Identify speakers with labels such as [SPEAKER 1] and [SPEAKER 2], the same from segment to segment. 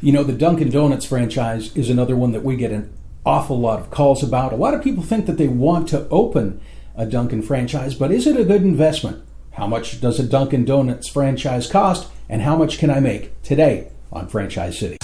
[SPEAKER 1] You know, the Dunkin Donuts franchise is another one that we get an awful lot of calls about. A lot of people think that they want to open a Dunkin franchise, but is it a good investment? How much does a Dunkin Donuts franchise cost, and how much can I make? Today on Franchise City.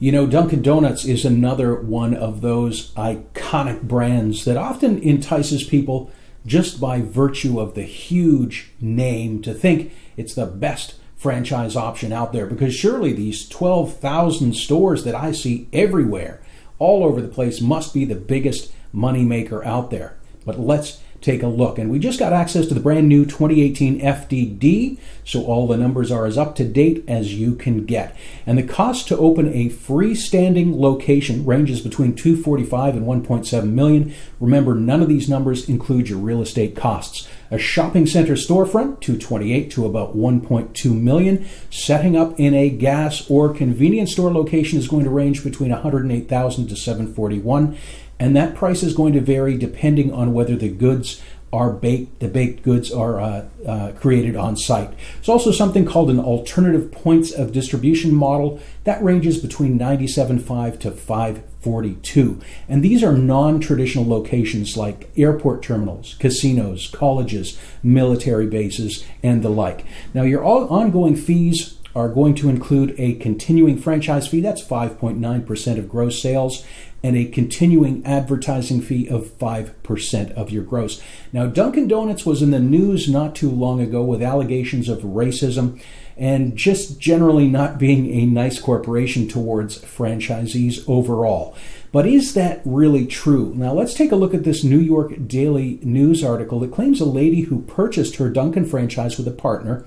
[SPEAKER 1] You know, Dunkin Donuts is another one of those iconic brands that often entices people just by virtue of the huge name to think it's the best franchise option out there, because surely these 12,000 stores that I see everywhere, all over the place, must be the biggest moneymaker out there. But let's take a look. And we just got access to the brand new 2018 FDD, so all the numbers are as up to date as you can get. And the cost to open a freestanding location ranges between $245 and $1.7 million. Remember, none of these numbers include your real estate costs. A shopping center storefront, $228 to about $1.2 million. Setting up in a gas or convenience store location is going to range between $108,000 to $741. And that price is going to vary depending on whether the goods are baked, the baked goods are created on site. There's also something called an alternative points of distribution model that ranges between $97.5 to $542. And these are non-traditional locations like airport terminals, casinos, colleges, military bases, and the like. Now, your ongoing fees are going to include a continuing franchise fee, that's 5.9% of gross sales, and a continuing advertising fee of 5% of your gross. Now, Dunkin Donuts was in the news not too long ago with allegations of racism and just generally not being a nice corporation towards franchisees overall. But is that really true? Now, let's take a look at this New York Daily News article that claims a lady who purchased her Dunkin franchise with a partner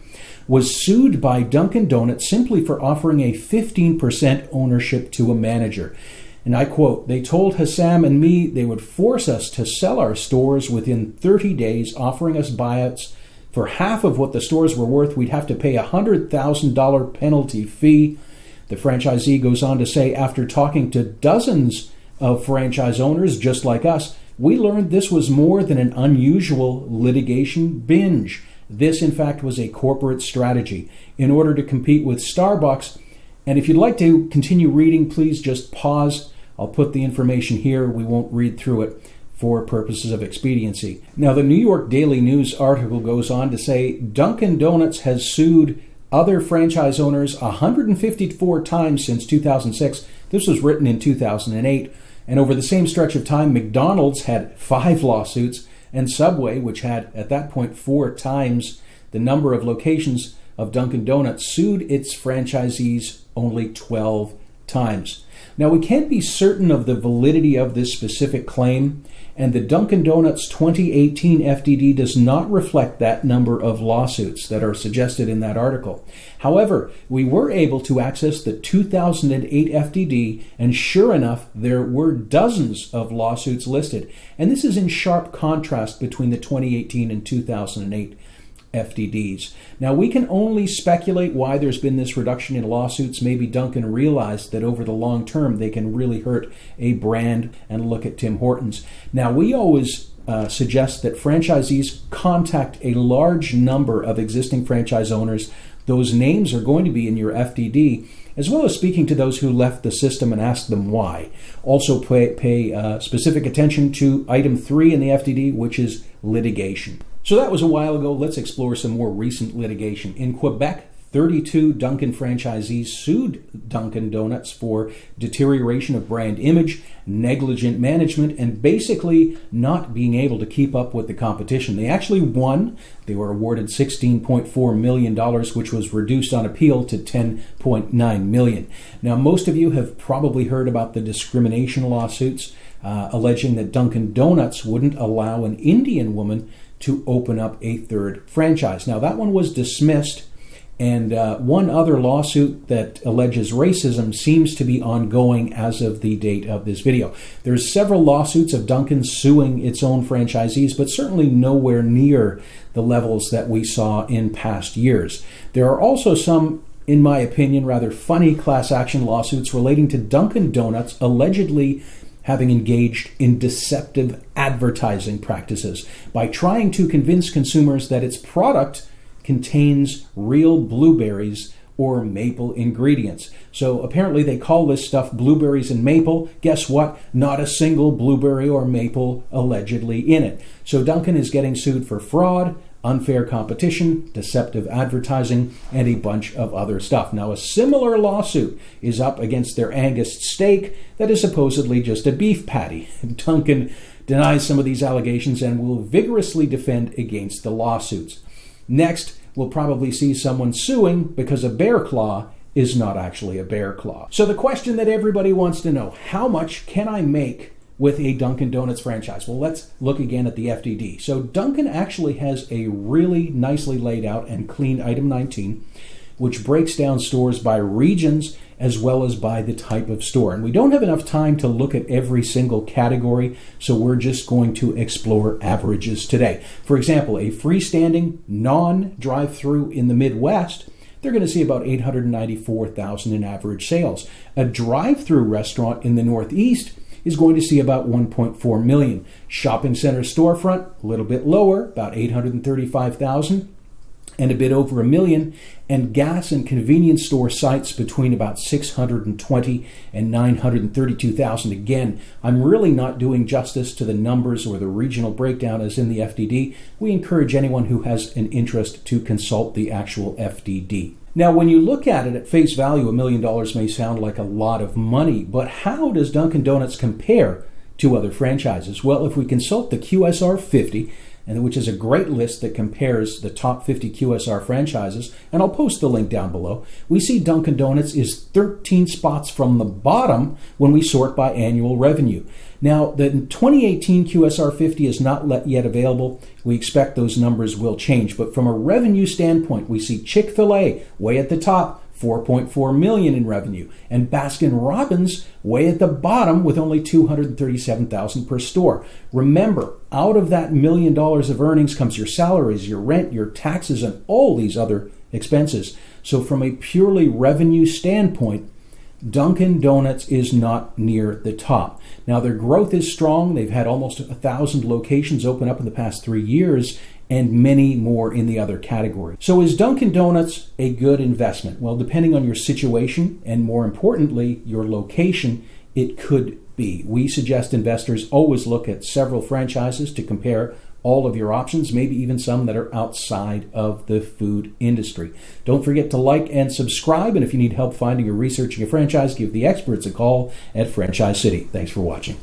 [SPEAKER 1] was sued by Dunkin Donuts simply for offering a 15% ownership to a manager. And I quote, "They told Hassam and me they would force us to sell our stores within 30 days, offering us buyouts for half of what the stores were worth. We'd have to pay a $100,000 penalty fee." The franchisee goes on to say, after talking to dozens of franchise owners just like us, we learned this was more than an unusual litigation binge. This, in fact, was a corporate strategy in order to compete with Starbucks. And if you'd like to continue reading, please just pause. I'll put the information here. We won't read through it for purposes of expediency. Now, the New York Daily News article goes on to say Dunkin Donuts has sued other franchise owners 154 times since 2006. This was written in 2008. And over the same stretch of time, McDonald's had 5 lawsuits, and Subway, which had at that point 4 times the number of locations of Dunkin Donuts, sued its franchisees only 12 times. Now, we can't be certain of the validity of this specific claim, and the Dunkin Donuts 2018 FDD does not reflect that number of lawsuits that are suggested in that article. However, we were able to access the 2008 FDD, and sure enough, there were dozens of lawsuits listed. And this is in sharp contrast between the 2018 and 2008 FDDs. Now, we can only speculate why there's been this reduction in lawsuits. Maybe Dunkin realized that over the long term they can really hurt a brand, and look at Tim Hortons. Now, we always suggest that franchisees contact a large number of existing franchise owners. Those names are going to be in your FDD, as well as speaking to those who left the system and ask them why. Also pay specific attention to item 3 in the FDD, which is litigation. So that was a while ago. Let's explore some more recent litigation. In Quebec, 32 Dunkin franchisees sued Dunkin Donuts for deterioration of brand image, negligent management, and basically not being able to keep up with the competition. They actually won. They were awarded $16.4 million, which was reduced on appeal to $10.9 million. Now, most of you have probably heard about the discrimination lawsuits alleging that Dunkin Donuts wouldn't allow an Indian woman to open up a third franchise. Now, that one was dismissed, and one other lawsuit that alleges racism seems to be ongoing as of the date of this video. There's several lawsuits of Dunkin suing its own franchisees, but certainly nowhere near the levels that we saw in past years. There are also some, in my opinion, rather funny class action lawsuits relating to Dunkin Donuts allegedly having engaged in deceptive advertising practices by trying to convince consumers that its product contains real blueberries or maple ingredients. So apparently they call this stuff blueberries and maple. Guess what? Not a single blueberry or maple allegedly in it. So Dunkin' is getting sued for fraud, unfair competition, deceptive advertising, and a bunch of other stuff. Now, a similar lawsuit is up against their Angus steak that is supposedly just a beef patty. Dunkin' denies some of these allegations and will vigorously defend against the lawsuits. Next, we'll probably see someone suing because a bear claw is not actually a bear claw. So the question that everybody wants to know, how much can I make with a Dunkin' Donuts franchise? Well, let's look again at the FDD. So Dunkin' actually has a really nicely laid out and clean item 19, which breaks down stores by regions as well as by the type of store. And we don't have enough time to look at every single category, so we're just going to explore averages today. For example, a freestanding non-drive-through in the Midwest, they're going to see about $894,000 in average sales. A drive-through restaurant in the Northeast is going to see about $1.4 million. Shopping center storefront, a little bit lower, about $835,000 and a bit over $1 million. And gas and convenience store sites between about $620,000 and $932,000. Again, I'm really not doing justice to the numbers or the regional breakdown as in the FDD. We encourage anyone who has an interest to consult the actual FDD. Now, when you look at it at face value, $1 million may sound like a lot of money, but how does Dunkin' Donuts compare to other franchises? Well, if we consult the QSR 50, and which is a great list that compares the top 50 QSR franchises, and I'll post the link down below, we see Dunkin' Donuts is 13 spots from the bottom when we sort by annual revenue. Now, the 2018 QSR 50 is not yet available. We expect those numbers will change, but from a revenue standpoint, we see Chick-fil-A way at the top, $4.4 million in revenue, and Baskin-Robbins way at the bottom with only $237,000 per store. Remember, out of that $1 million of earnings comes your salaries, your rent, your taxes, and all these other expenses. So from a purely revenue standpoint, Dunkin' Donuts is not near the top. Now, their growth is strong. They've had almost 1,000 locations open up in the past 3 years, and many more in the other category. So is Dunkin' Donuts a good investment? Well, depending on your situation and more importantly, your location, it could be. We suggest investors always look at several franchises to compare all of your options, maybe even some that are outside of the food industry. Don't forget to like and subscribe, and if you need help finding or researching a franchise, give the experts a call at Franchise City. Thanks for watching.